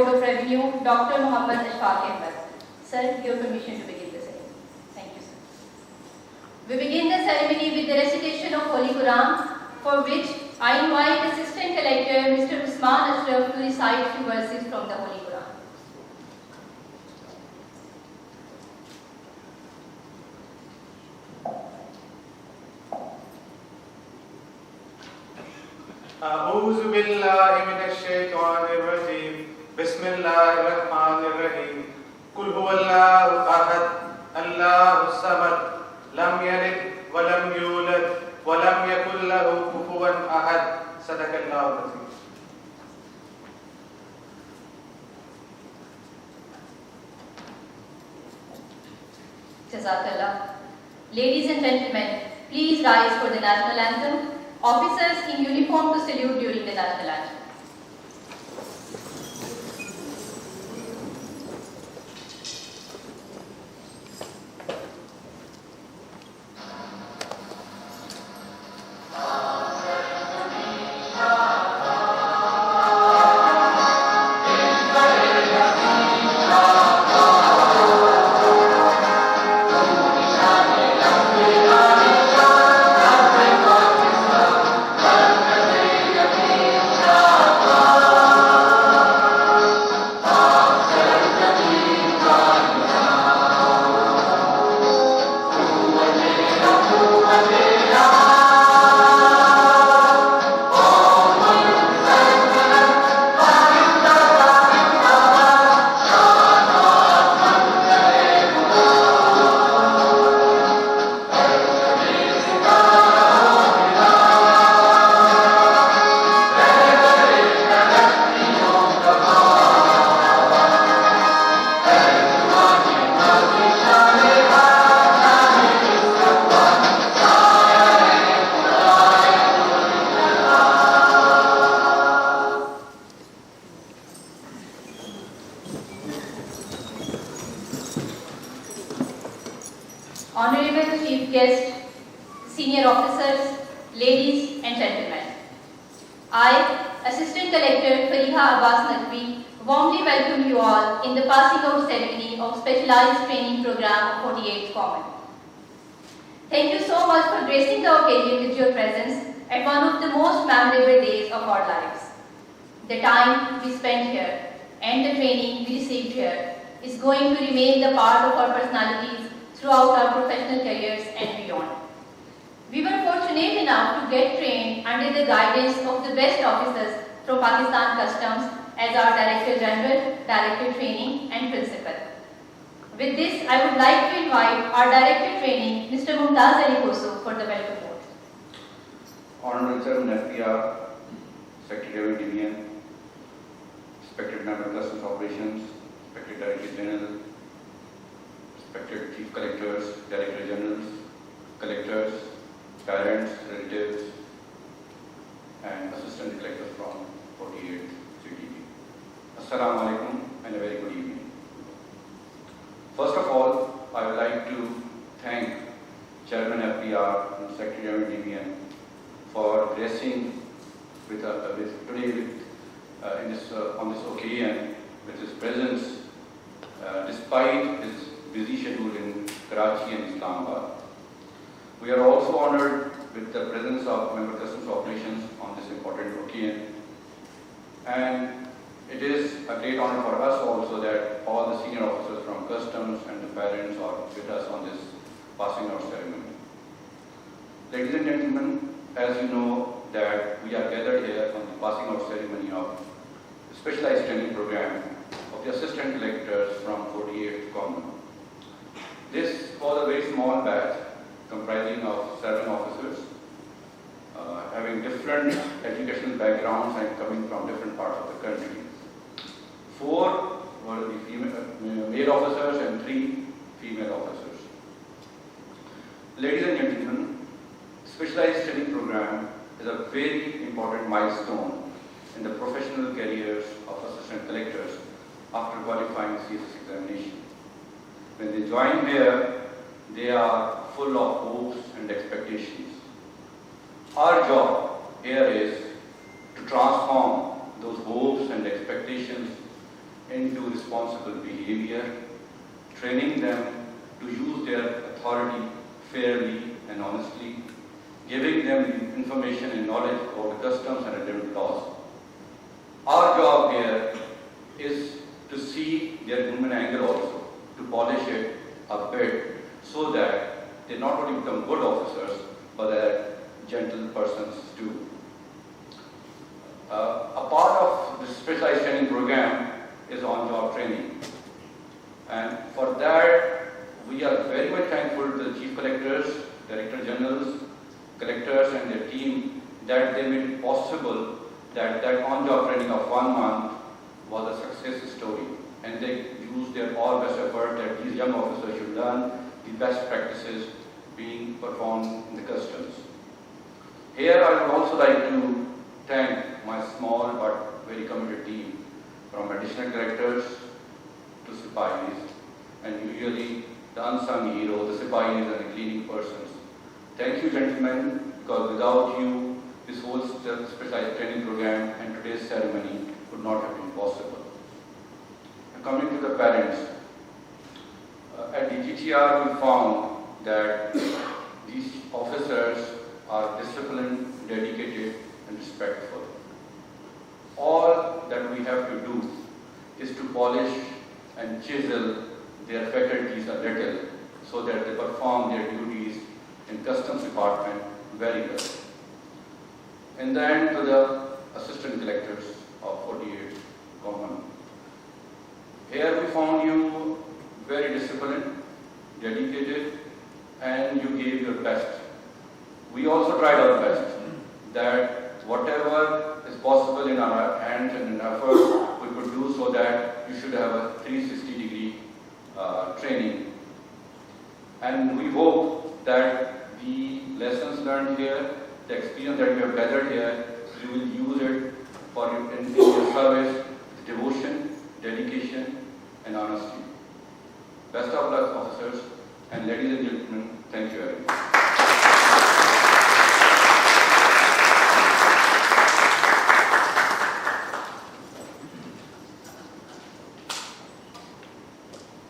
Board of Revenue, Dr. Muhammad Ashfaq Ahmed. Sir, your permission to begin the ceremony. Thank you, sir. We begin the ceremony with the recitation of Holy Quran, for which I invite Assistant Collector Mr. Usman Ashraf to recite few verses from the Holy Quran. أعوذ بالله من الشيطان الرجيم بسم الله الرحمن الرحيم قل هو الله أحد الله الصمد لم يلد ولم يولد ولم يكن له كفوا أحد صدق الله العظيم. Jazakallah. Ladies and gentlemen, please rise for the national anthem. Officers in uniform to salute during the national anthem. Honorable Chief Guest, Senior Officers, Ladies and Gentlemen, I, Assistant Collector Fareeha Naqvi, warmly welcome you all in the passing out ceremony of Specialized Training Program of 48th Common. Thank you so much for gracing the occasion with your presence at one of the most memorable days of our lives. The time we spent here and the training we received here is going to remain the part of our personalities throughout our professional careers and beyond. We were fortunate enough to get trained under the guidance of the best officers from Pakistan Customs as our Director General, Director Training and Principal. With this, I would like to invite our Director Training, Mr. Mumtaz Ali Koso, for the welcome vote. Honorable Chairman FPR, Secretary of Division, Respected Member of Customs Operations, Respected Director General, Respected Chief Collectors, Director Generals, Collectors, parents, relatives, and Assistant Collectors from 48th CTP. Assalamu alaikum and a very good evening. First of all, I would like to thank Chairman FPR and Secretary of Division for gracing with today on this occasion with his presence, despite his busy schedule in Karachi and Islamabad. We are also honored with the presence of Member Customs Operations on this important occasion. And it is a great honor for us also that all the senior officers from Customs and the parents are with us on this passing out ceremony. Ladies and gentlemen, as you know that we are gathered here on the passing out ceremony of the Specialized Training Program of the Assistant Collectors from 48th Common. This was a very small batch comprising of 7 officers having different educational backgrounds and coming from different parts of the country. 4 were the male officers and 3 female officers. Ladies and gentlemen, Specialized Training Program is a very important milestone in the professional careers of assistant collectors after qualifying CSS examination. When they join here, they are full of hopes and expectations. Our job here is to transform those hopes and expectations into responsible behavior, training them to use their authority fairly and honestly, giving them information and knowledge about the customs and relevant laws. Our job here is to see their human angle also, to polish it a bit so that they not only become good officers, but they're gentle persons too. A part of the specialized training program is on-job training. And for that, we are very much thankful to the Chief Collectors, Director Generals, Collectors and their team that they made it possible that on-job training of 1 month was a success story. And they used their all best effort that these young officers should learn the best practices being performed in the customs. Here I would also like to thank my small but very committed team from additional directors to Sipahis, and usually the unsung hero, the Sipahis and the cleaning persons. Thank you, gentlemen, because without you, this whole specialized training program and today's ceremony would not have been possible. And coming to the parents, at DGTR we found that these officers are disciplined, dedicated, and respectful. All that we have to do is to polish and chisel their faculties a little so that they perform their duties in Customs Department very well. And then to the assistant collectors of 48 Common. Here we found you very disciplined, dedicated, and you gave your best. We also tried our best that whatever is possible in our hands and in effort, we could do so that you should have a 360-degree training. And we hope that the lessons learned here, the experience that we have gathered here, you will use it for in your service with devotion, dedication, and honesty. Best of luck, officers, and ladies and gentlemen, thank you very much.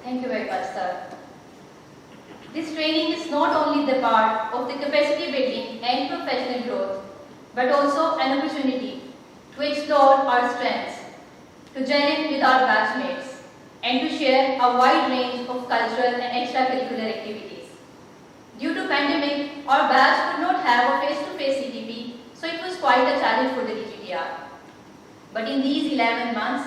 Thank you very much, sir. This training is not only the part of the capacity building and professional growth, but also an opportunity to explore our strengths, to gel in with our batchmates, and to share a wide range of cultural and extracurricular activities. Due to pandemic, our batch could not have a face-to-face CTP, so it was quite a challenge for the DGTR. But in these 11 months,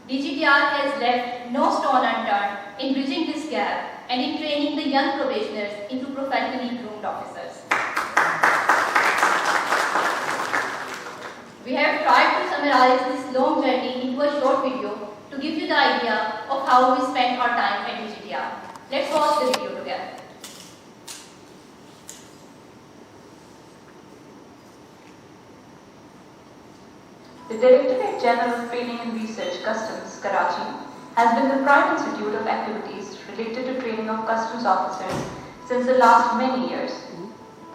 DGTR has left no stone unturned in bridging this gap and in training the young probationers into professionally groomed officers. We have tried to summarize this long journey into a short video to give you the idea of how we spent our time at DGTR. Let's watch the video together. The Directorate General of Training and Research, Customs, Karachi, has been the prime institute of activities related to training of customs officers since the last many years.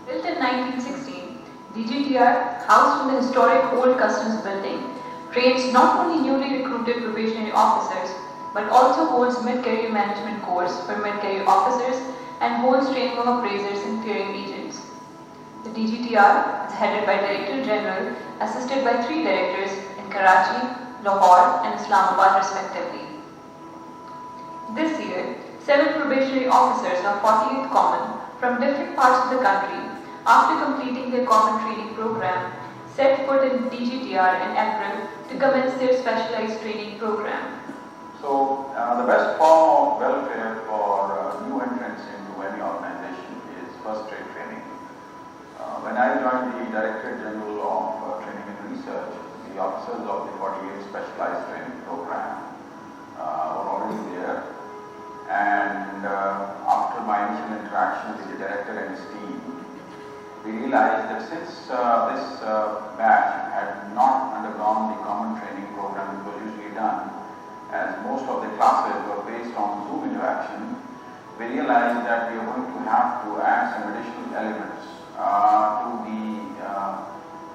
Built in 1916, DGTR, housed in the historic old customs building, trains not only newly recruited probationary officers, but also holds mid-career management course for mid-career officers and holds training of appraisers and clearing agents. The DGTR is headed by Director General, assisted by 3 directors in Karachi, Lahore and Islamabad respectively. This year, 7 probationary officers of 48th Common from different parts of the country, after completing their common training program, set foot in DGTR in April to commence their specialized training program. So, the best form of welfare for new entrants into any organization is first trade training. When I joined the Directorate General of Training and Research, the officers of the 48 Specialized Training Program were already there. And after my initial interaction with the Director and his team, we realized that since this batch had not undergone the common training program which was usually done, as most of the classes were based on Zoom interaction, we realized that we are going to have to add some additional elements to the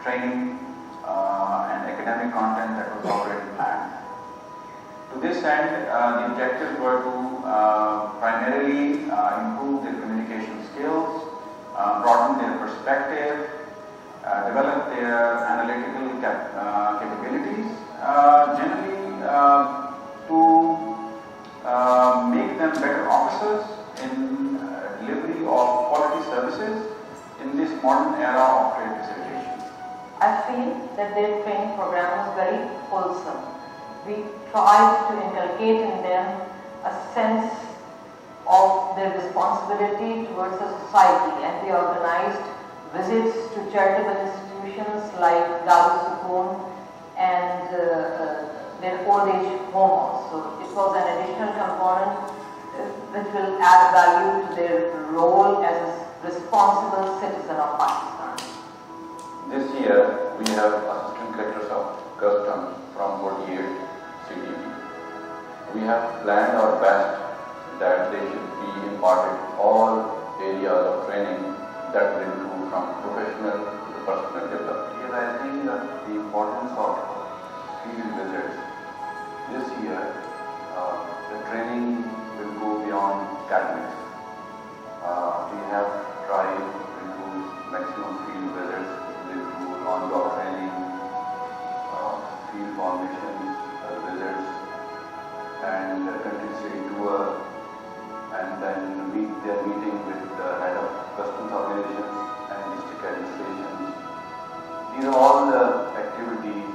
training and academic content that was already planned. To To this end, the objectives were to primarily improve their communication skills, broaden their perspective, develop their analytical capabilities, generally to make them better officers in delivery of quality services in this modern era of trade facilitation. I feel that their training program was very wholesome. We tried to inculcate in them a sense of their responsibility towards the society, and we organized visits to charitable institutions like Darul Sukoon and their old age home also. It was an additional component which will add value to their role as a responsible citizen of Pakistan. This year, we have Assistant Collectors of Customs from 48 CTP. We have planned our best that they should be imparted all areas of training that will improve from professional to personal development. Yes, I think that the importance of field visits this year, the training will go beyond academics. We have tried to do maximum field visits, we will do on-job training, field formation visits, and country city tour, and then their meeting with the head of customs organizations and district administrations. These are all the activities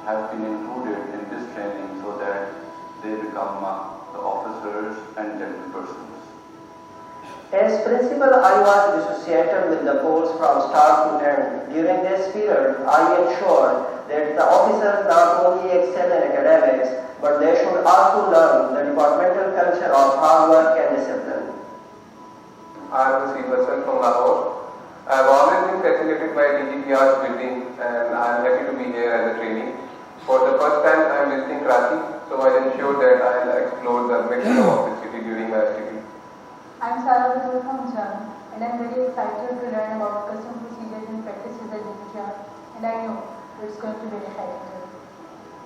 have been included in this training so that they become the officers and gentlepersons. As principal, I was associated with the course from start to end. During this period, I ensured that the officers not only excel in academics, but they should also learn the departmental culture of hard work and discipline. I am Srivasan from Lahore. I have always been fascinated by DGPR's building, and I am happy to be here as a trainee. For the first time, I am visiting Karachi, so I ensure that I will explore the maximum of the city during my STP. I am Sarah Batul from Jan, and I am very excited to learn about custom procedures and practices at DGPR, and I know it's going to be very exciting.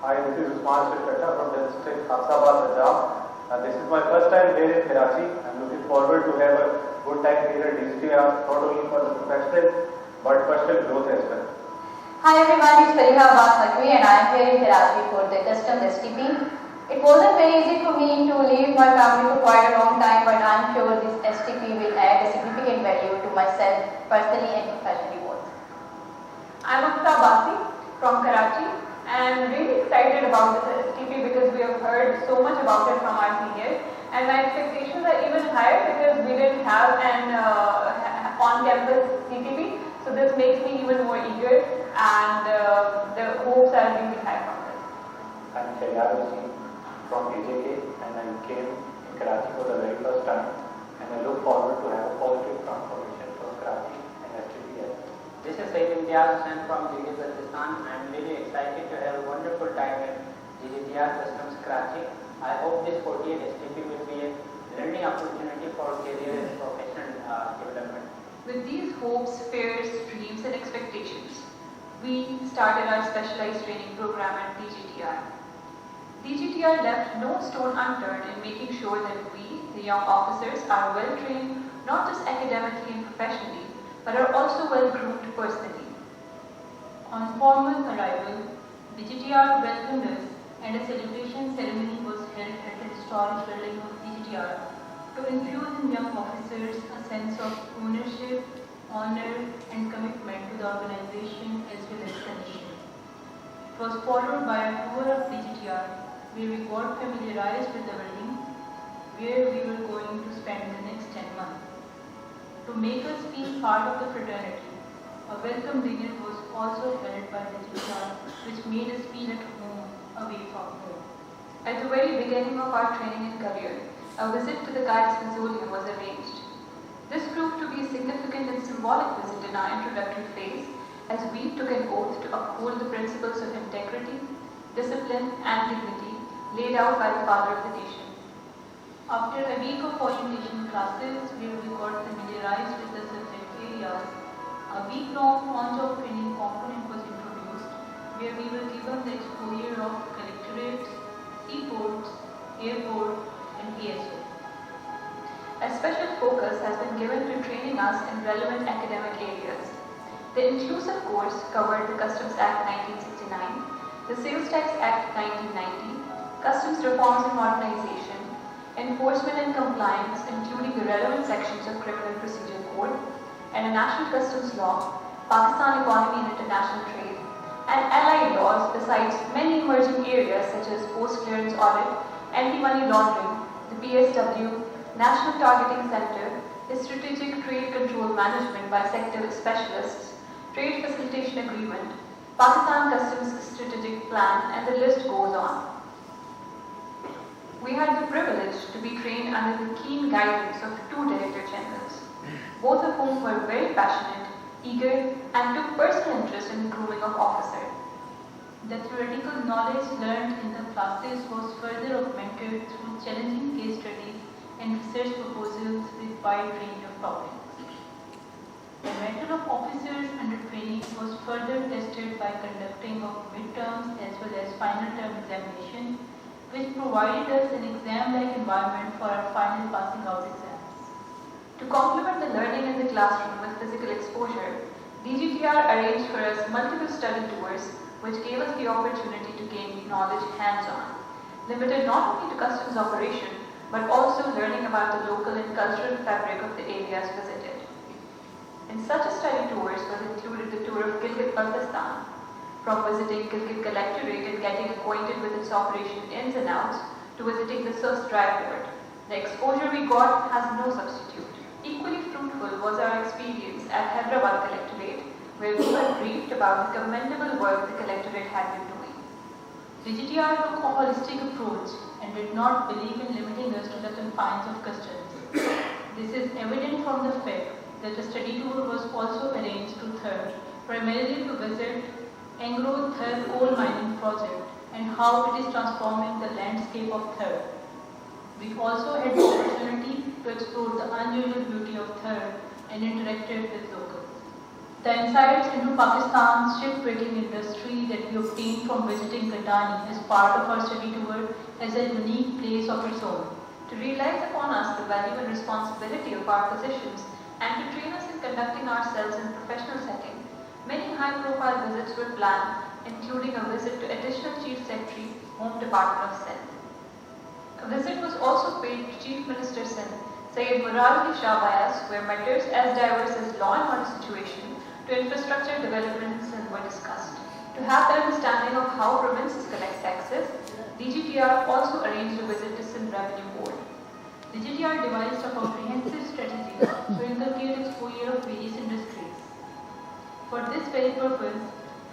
Hi, this is Usman Shirkata from the district Hafsabad, Punjab. This is my first time here in Karachi. I am looking forward to have a good time here at DGPR, not only for the professional but personal growth as well. Hi everyone, it's Fareeha Naqvi and I am here in Karachi for the Customs STP. It wasn't very easy for me to leave my family for quite a long time, but I am sure this STP will add a significant value to myself personally and professionally both. I'm Akhtar Basi from Karachi, and really excited about this STP because we have heard so much about it from our seniors, and my expectations are even higher because we didn't have an on-campus CTP, so this makes me even more eager, and the hopes are really high from this. I'm Sharyar from AJK, and I came in Karachi for the very first time, and I look forward to have a positive transformation from Karachi and STP. This is Sayyid Imtiaz Hussain from Gilgit Baltistan. I am really excited to have a wonderful time at DGTR Customs Karachi. I hope this 48 STP will be a learning opportunity for career and professional development. With these hopes, fears, dreams and expectations, we started our specialized training program at DGTR. DGTR left no stone unturned in making sure that we, the young officers, are well trained not just academically and professionally, but are also well groomed personally. On formal arrival, DGTR welcomed us and a celebration ceremony was held at the historic building of DGTR to infuse in young officers a sense of ownership, honor and commitment to the organization as well as the nation. It was followed by a tour of DGTR where we got familiarized with the building, where we were going to spend the next 10 months. To make us feel part of the fraternity, a welcome dinner was also held by the DGTR, which made us feel at home away from home. At the very beginning of our training and career, a visit to the Guides Mausoleum was arranged. This proved to be a significant and symbolic visit in our introductory phase, as we took an oath to uphold the principles of integrity, discipline and dignity laid out by the father of the nation. After a week of orientation classes where we got familiarized with the subject areas, a week-long on-job training component was introduced where we were given the exposure of collectorate, seaports, airport, and PSO. A special focus has been given to training us in relevant academic areas. The inclusive course covered the Customs Act 1969, the Sales Tax Act 1990, customs reforms and modernization, enforcement and compliance, including the relevant sections of Criminal Procedure Code, and a national customs law, Pakistan economy and international trade, and allied laws besides many emerging areas such as post-clearance audit, anti-money laundering, the PSW, National Targeting Center, the Strategic Trade Control Management by Sector Specialists, Trade Facilitation Agreement, Pakistan Customs Strategic Plan, and the list goes on. We had the privilege to be trained under the keen guidance of two Director Generals, both of whom were very passionate, eager, and took personal interest in the grooming of officers. The theoretical knowledge learned in the classes was further augmented through challenging case studies and research proposals with wide range of topics. The mettle of officers under training was further tested by conducting of midterms as well as final term examination, which provided us an exam-like environment for our final passing out exams. To complement the learning in the classroom with physical exposure, DGTR arranged for us multiple study tours which gave us the opportunity to gain knowledge hands-on, limited not only to customs operation but also learning about the local and cultural fabric of the areas visited. In such a study tours was included the tour of Gilgit-Baltistan, from visiting Gilgit Collectorate and getting acquainted with its operation ins and outs to visiting the Sus Dry Port. The exposure we got has no substitute. Equally fruitful was our experience at Hyderabad Collectorate, where we were briefed about the commendable work the Collectorate had been doing. DGTR took a holistic approach and did not believe in limiting us to the confines of customs. This is evident from the fact that the study tour was also arranged to Third, primarily to visit Angro Third coal mining project and how it is transforming the landscape of Third. We also had the opportunity to explore the unusual beauty of Third and interacted with locals. The insights into Pakistan's shipbreaking industry that we obtained from visiting Katani as part of our study tour has a unique place of its own. To realize upon us the value and responsibility of our positions and to train us in conducting ourselves in a professional setting, many high-profile visits were planned, including a visit to Additional Chief Secretary, Home Department of Sindh. A visit was also paid to Chief Minister Sindh, Syed Murad Ali Shah Bayas, where matters as diverse as law and order situation to infrastructure development in Sindh were discussed. To have the understanding of how provinces collect taxes, DGTR also arranged a visit to Sindh Revenue Board. DGTR devised a comprehensive strategy to inculcate exposure of various industries. For this very purpose,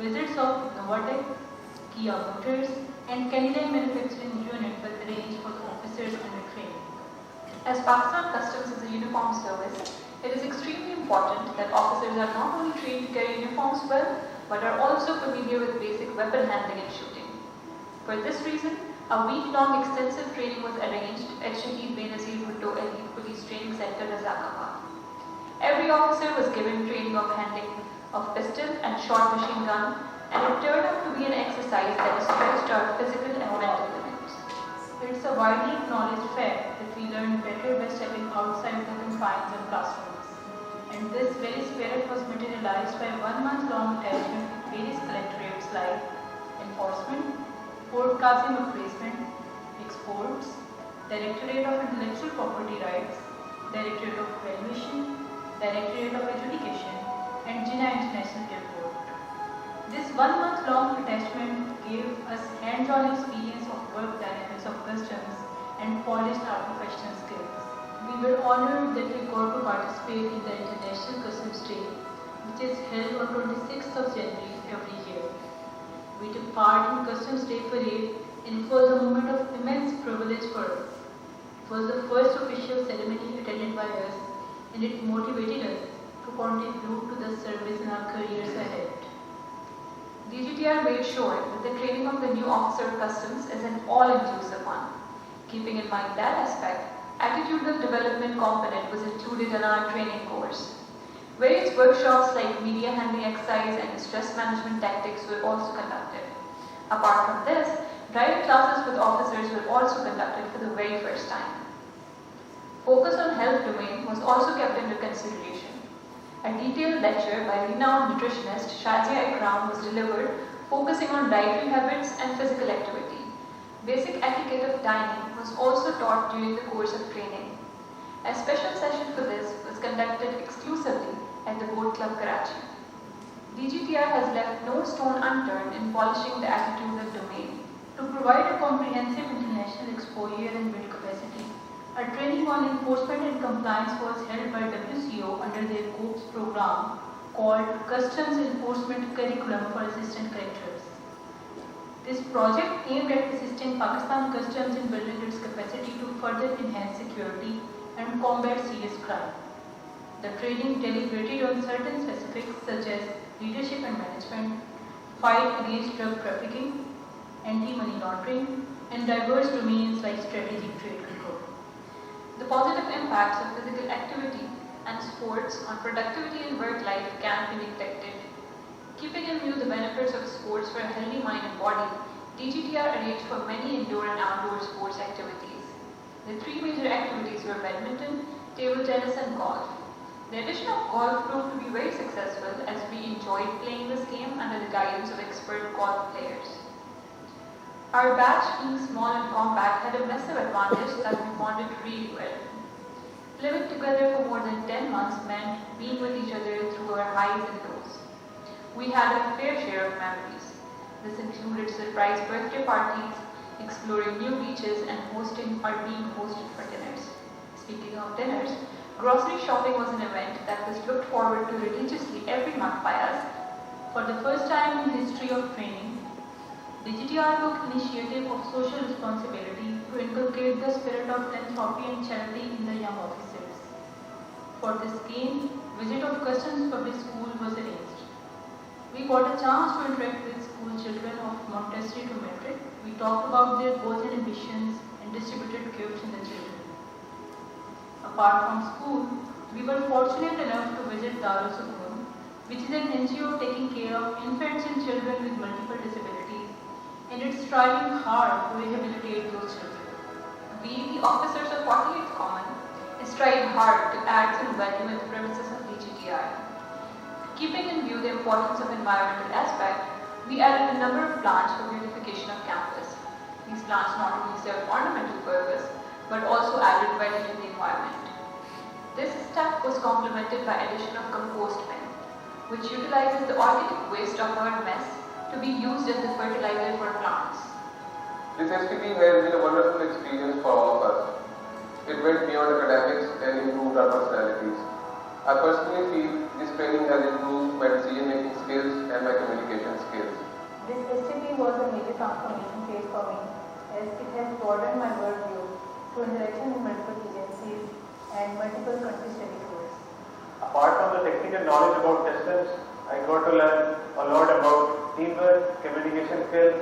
visits of Novatec, Kia Motors, and Canine Manufacturing Unit were arranged for the officers under training. As Pakistan Customs is a uniform service, it is extremely important that officers are not only trained to carry uniforms well, but are also familiar with basic weapon handling and shooting. For this reason, a week-long extensive training was arranged at Shaheed Benazir Bhutto Elite Police Training Center, Razakabad. Every officer was given training of handling of pistol and short machine gun, and it turned out to be an exercise that stretched our physical and mental limits. It's a widely acknowledged fact that we learn better by stepping outside the confines of classrooms. And this very spirit was materialized by 1 month-long attachment with various collectorates like enforcement, Port Qasim appraisement, exports, Directorate of Intellectual Property Rights, Directorate of Valuation, Directorate of Adjudication, and Jinnah International Airport. This 1 month-long attachment gave us hands-on experience of work dynamics of customs and polished our professional skills. We were honored that we got to participate in the International Customs Day, which is held on 26th of January every year. We took part in Customs Day parade, and it was a moment of immense privilege for us. It was the first official ceremony attended by us, and it motivated us to contribute to the service in our careers ahead. DGTR made sure that the training of the new officer of customs is an all-inclusive one. Keeping in mind that aspect, attitudinal development component was included in our training course. Various workshops like media handling exercise and stress management tactics were also conducted. Apart from this, Driving classes with officers were also conducted for the very first time. Focus on health domain was also kept under consideration. A detailed lecture by renowned nutritionist Shazia Ikram was delivered, focusing on dietary habits and physical activity. Basic etiquette of dining was also taught during the course of training. A special session for this was conducted exclusively at the Boat Club Karachi. DGTR has left no stone unturned in polishing the attitude of domain. To provide a comprehensive international exposure and build capacity, a training on enforcement and compliance was held by WCO under their COPS program called Customs Enforcement Curriculum for Assistant Collectors. This project aimed at assisting Pakistan Customs in building its capacity to further enhance security and combat serious crime. The training deliberated on certain specifics such as leadership and management, fight against drug trafficking, anti-money laundering, and diverse domains like strategic trade control. The positive impacts of physical activity and sports on productivity and work life can be neglected. Keeping in view the benefits of sports for a healthy mind and body, DGTR arranged for many indoor and outdoor sports activities. The three major activities were badminton, table tennis, and golf. The addition of golf proved to be very successful as we enjoyed playing this game under the guidance of expert golf players. Our batch, being small and compact, had a massive advantage that we bonded really well. Living together for more than 10 months meant being with each other through our highs and lows. We had a fair share of memories. This included surprise birthday parties, exploring new beaches, and hosting or being hosted for dinners. Speaking of dinners, grocery shopping was an event that was looked forward to religiously every month by us. For the first time in the history of training, DGTR took initiative of social responsibility to inculcate the spirit of philanthropy and charity in the young officers. For this game, visit of Customs Public School was arranged. We got a chance to interact with school children of Montessori to Metric. We talked about their goals and ambitions and distributed gifts in the children. Apart from school, we were fortunate enough to visit Darul Sukoon, which is an NGO taking care of infants and children with multiple disabilities, and it's striving hard to rehabilitate those children. We, the officers of 48th Common, strive hard to add some value in the premises of DGTR. Keeping in view the importance of environmental aspect, we added a number of plants for beautification of campus. These plants not only serve ornamental purpose, but also added value to the environment. This step was complemented by addition of compost bin, which utilizes the organic waste of our mess to be used as the fertilizer for plants. This STP has been a wonderful experience for all of us. It went beyond academics and improved our personalities. I personally feel this training has improved my decision-making skills and my communication skills. This STP was a major transformation phase for me, as it has broadened my worldview through interaction with multiple agencies and multiple country study tours. Apart from the technical knowledge about customs, I got to learn a lot about teamwork, communication skills,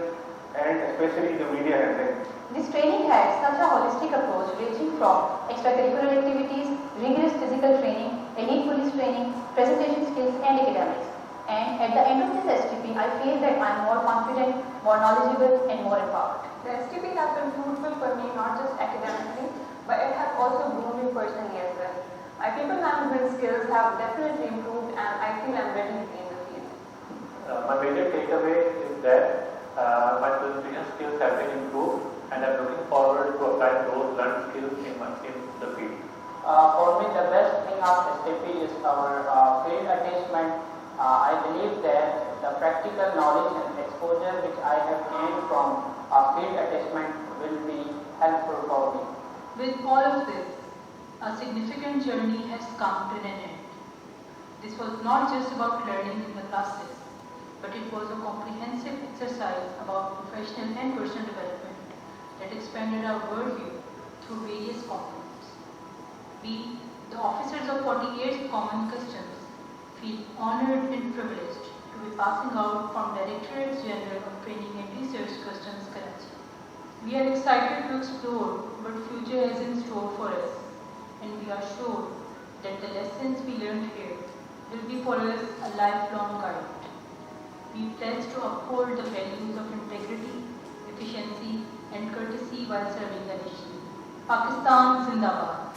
and especially the media handling. This training had such a holistic approach ranging from extracurricular activities, rigorous physical training, elite police training, presentation skills and academics. And at the end of this STP, I feel that I am more confident, more knowledgeable and more empowered. The STP has been fruitful for me not just academically, but it has also groomed me personally as well. My people management skills have definitely improved and I feel I am ready to be in the field. My major takeaway is that my presentation skills have been improved and I am looking forward to applying those learned skills in the field. For me, the best thing of STP is our field attachment. I believe that the practical knowledge and exposure which I have gained from field attachment will be helpful for me. With all of this, a significant journey has come to an end. This was not just about learning in the classes, but it was a comprehensive exercise about professional and personal development that expanded our worldview through various components. We, the officers of 48th Common Customs, feel honored and privileged to be passing out from Directorate General of Training and Research Customs, Karachi. We are excited to explore what future has in store for us, and we are sure that the lessons we learned here will be for us a lifelong guide. We pledge to uphold the values of integrity, efficiency, while serving the nation. Pakistan Zindabad.